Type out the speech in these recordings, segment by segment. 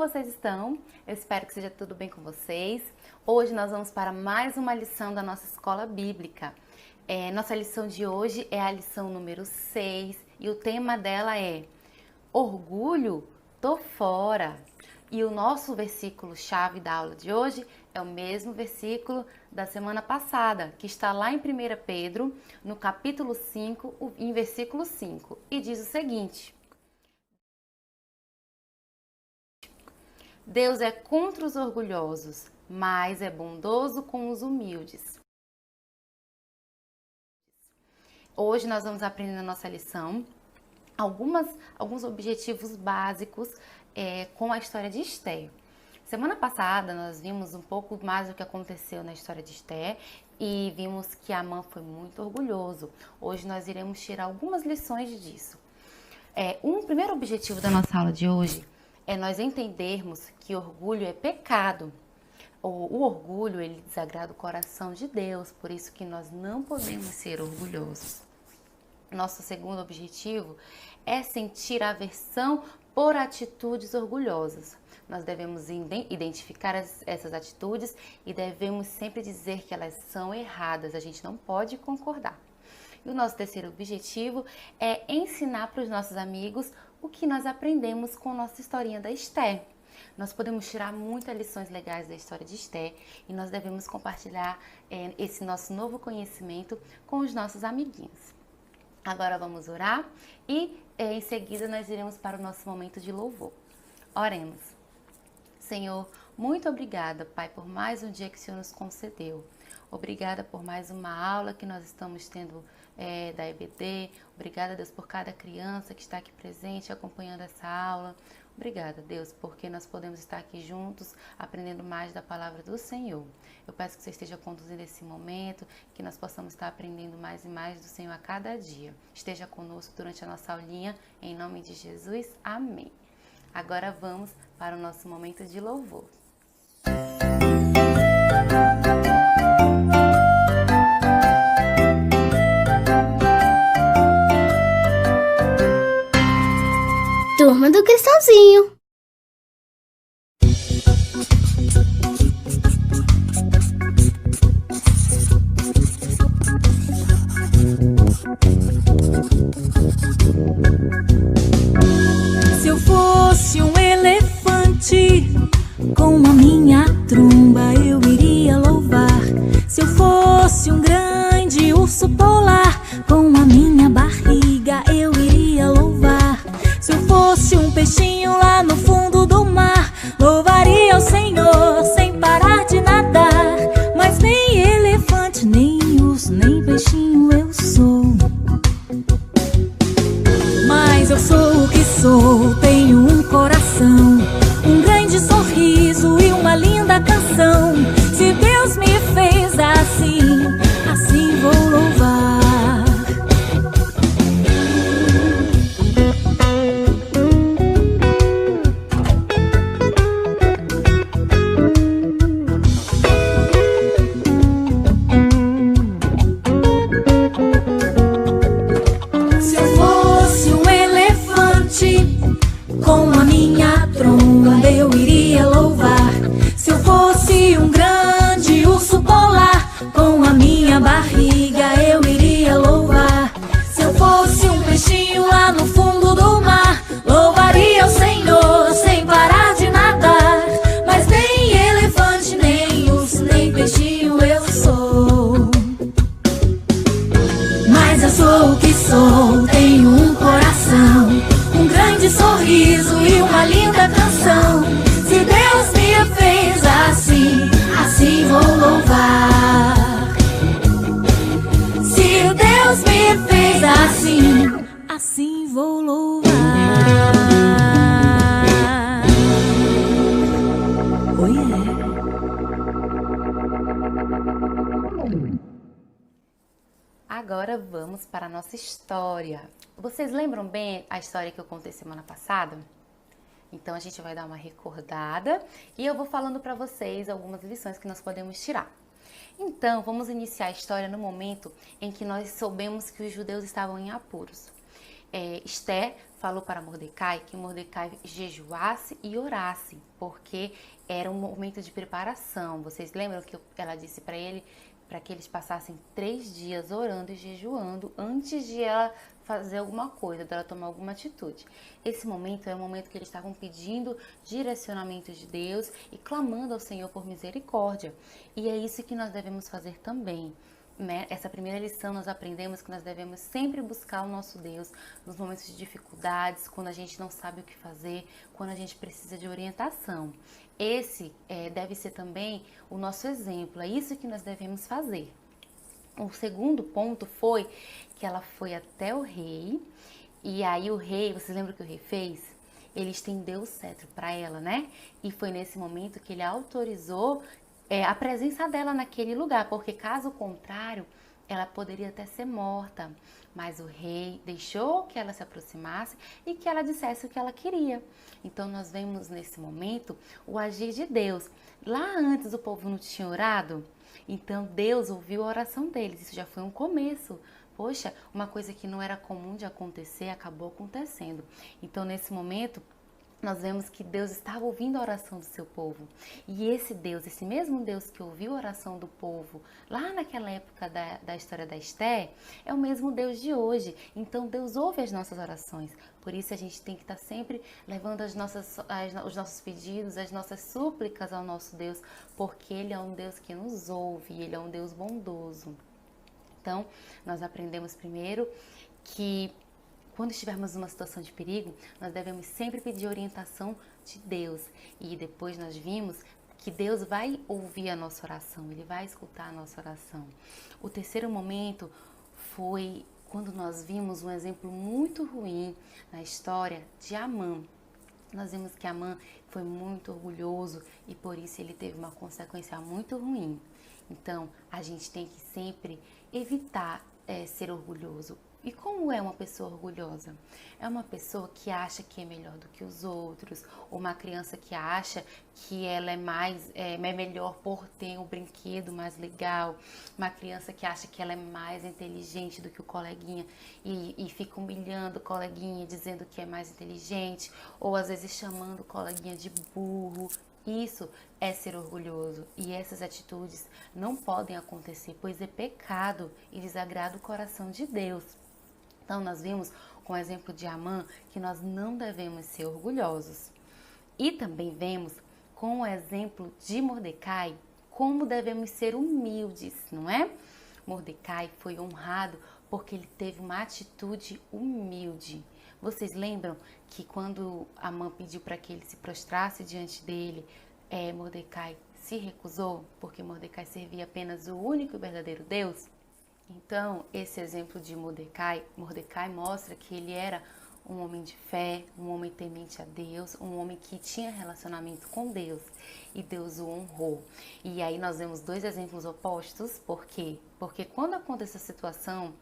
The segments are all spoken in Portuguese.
vocês estão? Eu espero que seja tudo bem com vocês. Hoje nós vamos para mais uma lição da nossa escola bíblica. Nossa lição de hoje é a lição número 6 e o tema dela é Orgulho, tô fora. E o nosso versículo-chave da aula de hoje é o mesmo versículo da semana passada, que está lá em 1 Pedro, no capítulo 5, em versículo 5, e diz o seguinte: Deus é contra os orgulhosos, mas é bondoso com os humildes. Hoje nós vamos aprender na nossa lição alguns objetivos básicos com a história de Esther. Semana passada nós vimos um pouco mais do que aconteceu na história de Esther e vimos que Amã foi muito orgulhoso. Hoje nós iremos tirar algumas lições disso. Um primeiro objetivo da nossa aula de hoje é nós entendermos que orgulho é pecado. O orgulho, ele desagrada o coração de Deus, por isso que nós não podemos ser orgulhosos. Nosso segundo objetivo é sentir aversão por atitudes orgulhosas. Nós devemos identificar essas atitudes e devemos sempre dizer que elas são erradas, a gente não pode concordar. E o nosso terceiro objetivo é ensinar para os nossos amigos o que nós aprendemos com a nossa historinha da Esther. Nós podemos tirar muitas lições legais da história de Esther e nós devemos compartilhar esse nosso novo conhecimento com os nossos amiguinhos. Agora vamos orar e em seguida nós iremos para o nosso momento de louvor. Oremos. Senhor, muito obrigada, Pai, por mais um dia que o Senhor nos concedeu. Obrigada por mais uma aula que nós estamos tendo da EBD. Obrigada, Deus, por cada criança que está aqui presente, acompanhando essa aula. Obrigada, Deus, porque nós podemos estar aqui juntos, aprendendo mais da palavra do Senhor. Eu peço que você esteja conduzindo esse momento, que nós possamos estar aprendendo mais e mais do Senhor a cada dia. Esteja conosco durante a nossa aulinha, em nome de Jesus. Amém. Agora vamos para o nosso momento de louvor. Turma do Cristãozinho. Se eu fosse um elefante, com a minha tromba eu iria louvar. Se eu fosse um grande urso polar, com a minha barriga eu iria louvar. Se eu fosse um peixinho lá no fundo do mar, louvaria ao Senhor sem parar de nadar. Mas nem elefante, nem urso, nem peixinho eu sou. Mas eu sou o que sou, tenho um coração, um grande sorriso e uma linda canção. Se Deus me fez assim, assim vou louvar. Assim vou louvar. Oh yeah. Agora vamos para a nossa história. Vocês lembram bem a história que eu contei semana passada? Então a gente vai dar uma recordada e eu vou falando para vocês algumas lições que nós podemos tirar. Então, vamos iniciar a história no momento em que nós soubemos que os judeus estavam em apuros. Esté falou para Mordecai que Mordecai jejuasse e orasse, porque era um momento de preparação. Vocês lembram que ela disse para ele para que eles passassem 3 dias orando e jejuando antes de ela fazer alguma coisa, dela tomar alguma atitude. Esse momento é o momento que eles estavam pedindo direcionamento de Deus e clamando ao Senhor por misericórdia. E é isso que nós devemos fazer também. Essa primeira lição nós aprendemos que nós devemos sempre buscar o nosso Deus nos momentos de dificuldades, quando a gente não sabe o que fazer, quando a gente precisa de orientação. Esse deve ser também o nosso exemplo, é isso que nós devemos fazer. O segundo ponto foi que ela foi até o rei, e aí o rei, vocês lembram o que o rei fez? Ele estendeu o cetro para ela, né? E foi nesse momento que ele autorizou a presença dela naquele lugar, porque caso contrário, ela poderia até ser morta. Mas o rei deixou que ela se aproximasse e que ela dissesse o que ela queria. Então nós vemos nesse momento o agir de Deus. Lá antes o povo não tinha orado, então Deus ouviu a oração deles, isso já foi um começo. Poxa, uma coisa que não era comum de acontecer, acabou acontecendo. Então nesse momento, nós vemos que Deus estava ouvindo a oração do seu povo. E esse Deus, esse mesmo Deus que ouviu a oração do povo lá naquela época da história da Esté, é o mesmo Deus de hoje. Então Deus ouve as nossas orações. Por isso a gente tem que estar sempre levando os nossos pedidos, as nossas súplicas ao nosso Deus, porque Ele é um Deus que nos ouve, Ele é um Deus bondoso. Então, nós aprendemos primeiro que quando estivermos numa situação de perigo, nós devemos sempre pedir orientação de Deus. E depois nós vimos que Deus vai ouvir a nossa oração, Ele vai escutar a nossa oração. O terceiro momento foi quando nós vimos um exemplo muito ruim na história de Amã. Nós vimos que Amã foi muito orgulhoso e por isso ele teve uma consequência muito ruim. Então, a gente tem que sempre evitar ser orgulhoso. E como é uma pessoa orgulhosa? É uma pessoa que acha que é melhor do que os outros, ou uma criança que acha que ela é melhor por ter um brinquedo mais legal, uma criança que acha que ela é mais inteligente do que o coleguinha e fica humilhando o coleguinha, dizendo que é mais inteligente, ou às vezes chamando o coleguinha de burro. Isso é ser orgulhoso e essas atitudes não podem acontecer, pois é pecado e desagrada o coração de Deus. Então, nós vimos com o exemplo de Amã que nós não devemos ser orgulhosos. E também vemos com o exemplo de Mordecai como devemos ser humildes, não é? Mordecai foi honrado porque ele teve uma atitude humilde. Vocês lembram que quando Amã pediu para que ele se prostrasse diante dele, Mordecai se recusou porque Mordecai servia apenas o único e verdadeiro Deus? Então, esse exemplo de Mordecai mostra que ele era um homem de fé, um homem temente a Deus, um homem que tinha relacionamento com Deus e Deus o honrou. E aí nós vemos 2 exemplos opostos, por quê? Porque quando aconteceu a situação,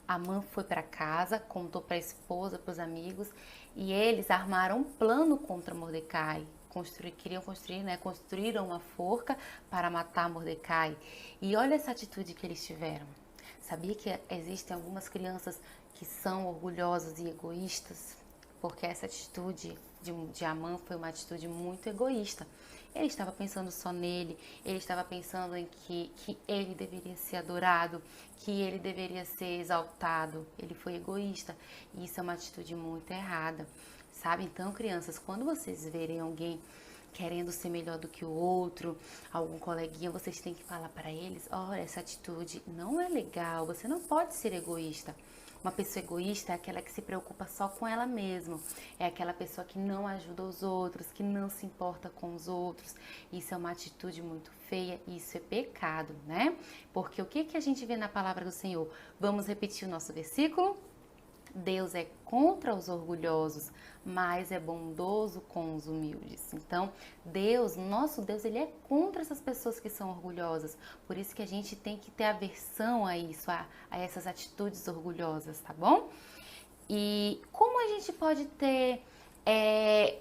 Amã foi para casa, contou para a esposa, para os amigos e eles armaram um plano contra Mordecai. Construíram uma forca para matar Mordecai. E olha essa atitude que eles tiveram. Sabia que existem algumas crianças que são orgulhosas e egoístas? Porque essa atitude de Amã foi uma atitude muito egoísta. Ele estava pensando só nele, ele estava pensando em que ele deveria ser adorado, que ele deveria ser exaltado. Ele foi egoísta e isso é uma atitude muito errada, sabe? Então, crianças, quando vocês verem alguém querendo ser melhor do que o outro, algum coleguinha, vocês têm que falar para eles, olha, essa atitude não é legal, você não pode ser egoísta. Uma pessoa egoísta é aquela que se preocupa só com ela mesma, é aquela pessoa que não ajuda os outros, que não se importa com os outros. Isso é uma atitude muito feia e isso é pecado, né? Porque o que a gente vê na palavra do Senhor? Vamos repetir o nosso versículo? Deus é contra os orgulhosos, mas é bondoso com os humildes. Então, nosso Deus, ele é contra essas pessoas que são orgulhosas. Por isso que a gente tem que ter aversão a isso, a essas atitudes orgulhosas, tá bom? E como a gente pode ter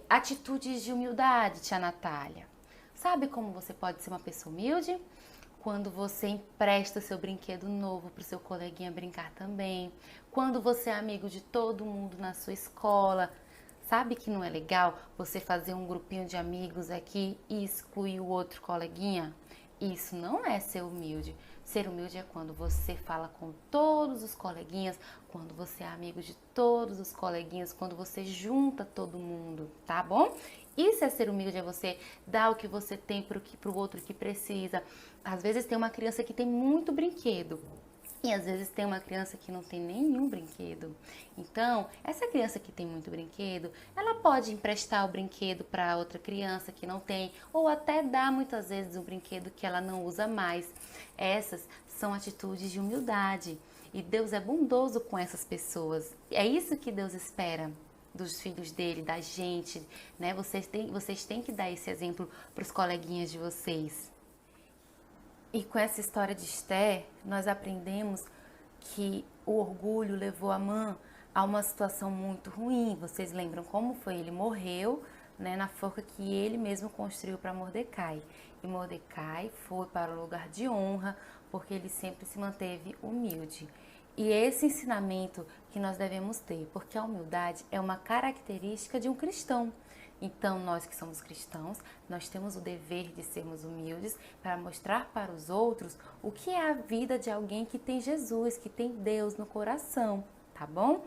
atitudes de humildade, tia Natália? Sabe como você pode ser uma pessoa humilde? quando você empresta o seu brinquedo novo para o seu coleguinha brincar também, quando você é amigo de todo mundo na sua escola. Sabe que não é legal você fazer um grupinho de amigos aqui e excluir o outro coleguinha? Isso não é ser humilde. Ser humilde é quando você fala com todos os coleguinhas, quando você é amigo de todos os coleguinhas, quando você junta todo mundo, tá bom? Isso é ser humilde, é você dar o que você tem pro outro que precisa. Às vezes tem uma criança que tem muito brinquedo. E às vezes tem uma criança que não tem nenhum brinquedo. Então, essa criança que tem muito brinquedo, ela pode emprestar o brinquedo para outra criança que não tem, ou até dar muitas vezes o brinquedo que ela não usa mais. Essas são atitudes de humildade. E Deus é bondoso com essas pessoas. É isso que Deus espera dos filhos dele, da gente, né? Vocês têm que dar esse exemplo para os coleguinhas de vocês. E com essa história de Esther, nós aprendemos que o orgulho levou Amã a uma situação muito ruim. Vocês lembram como foi? Ele morreu, né, na forca que ele mesmo construiu para Mordecai. E Mordecai foi para o lugar de honra, porque ele sempre se manteve humilde. E esse ensinamento que nós devemos ter, porque a humildade é uma característica de um cristão. Então, nós que somos cristãos, nós temos o dever de sermos humildes para mostrar para os outros o que é a vida de alguém que tem Jesus, que tem Deus no coração, tá bom?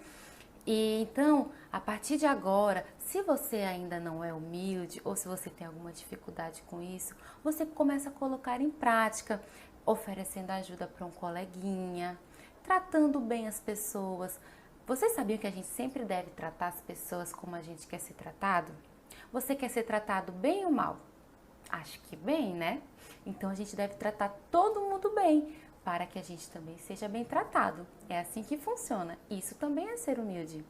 E então, a partir de agora, se você ainda não é humilde ou se você tem alguma dificuldade com isso, você começa a colocar em prática, oferecendo ajuda para um coleguinha, tratando bem as pessoas. Vocês sabiam que a gente sempre deve tratar as pessoas como a gente quer ser tratado? Você quer ser tratado bem ou mal? Acho que bem, né? Então a gente deve tratar todo mundo bem, para que a gente também seja bem tratado. É assim que funciona. Isso também é ser humilde.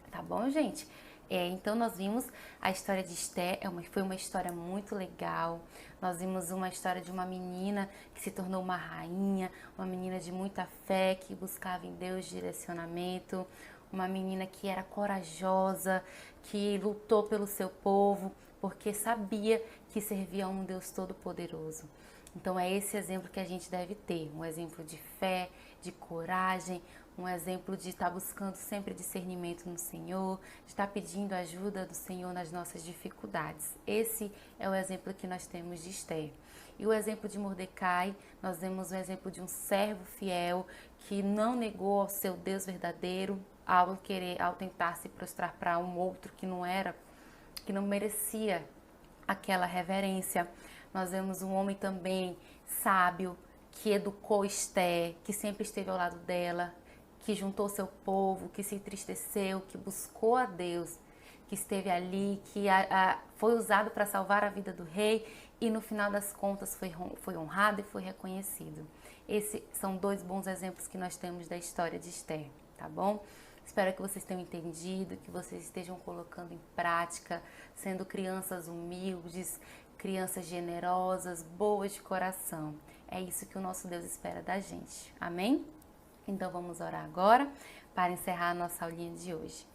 Tá bom, gente? Então nós vimos a história de Esther, foi uma história muito legal. Nós vimos uma história de uma menina que se tornou uma rainha, uma menina de muita fé, que buscava em Deus direcionamento, uma menina que era corajosa, que lutou pelo seu povo, porque sabia que servia a um Deus todo-poderoso. Então é esse exemplo que a gente deve ter, um exemplo de fé, de coragem, um exemplo de estar buscando sempre discernimento no Senhor, de estar pedindo ajuda do Senhor nas nossas dificuldades. Esse é o exemplo que nós temos de Esther. E o exemplo de Mordecai, nós vemos o exemplo de um servo fiel que não negou ao seu Deus verdadeiro ao tentar se prostrar para um outro que não merecia aquela reverência. Nós vemos um homem também sábio, que educou Esther, que sempre esteve ao lado dela, que juntou seu povo, que se entristeceu, que buscou a Deus, que esteve ali, que foi usado para salvar a vida do rei e no final das contas foi honrado e foi reconhecido. Esses são dois bons exemplos que nós temos da história de Esther, tá bom? Espero que vocês tenham entendido, que vocês estejam colocando em prática, sendo crianças humildes, crianças generosas, boas de coração. É isso que o nosso Deus espera da gente. Amém? Então vamos orar agora para encerrar a nossa aulinha de hoje.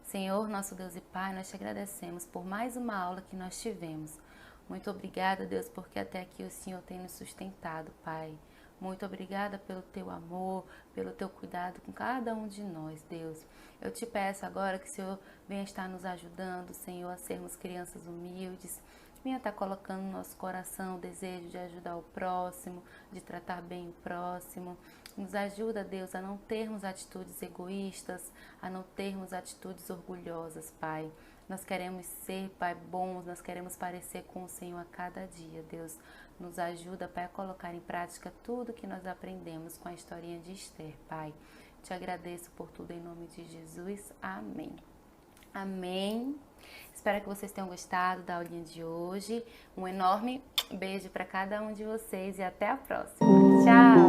Senhor, nosso Deus e Pai, nós te agradecemos por mais uma aula que nós tivemos. Muito obrigada, Deus, porque até aqui o Senhor tem nos sustentado, Pai. Muito obrigada pelo teu amor, pelo teu cuidado com cada um de nós, Deus. Eu te peço agora que o Senhor venha estar nos ajudando, Senhor, a sermos crianças humildes. Venha estar colocando no nosso coração o desejo de ajudar o próximo, de tratar bem o próximo. Nos ajuda, Deus, a não termos atitudes egoístas, a não termos atitudes orgulhosas, Pai. Nós queremos ser, Pai, bons, nós queremos parecer com o Senhor a cada dia, Deus. Nos ajuda, Pai, a colocar em prática tudo que nós aprendemos com a historinha de Esther, Pai. Te agradeço por tudo em nome de Jesus. Amém. Amém. Espero que vocês tenham gostado da aulinha de hoje. Um enorme beijo para cada um de vocês e até a próxima. Tchau!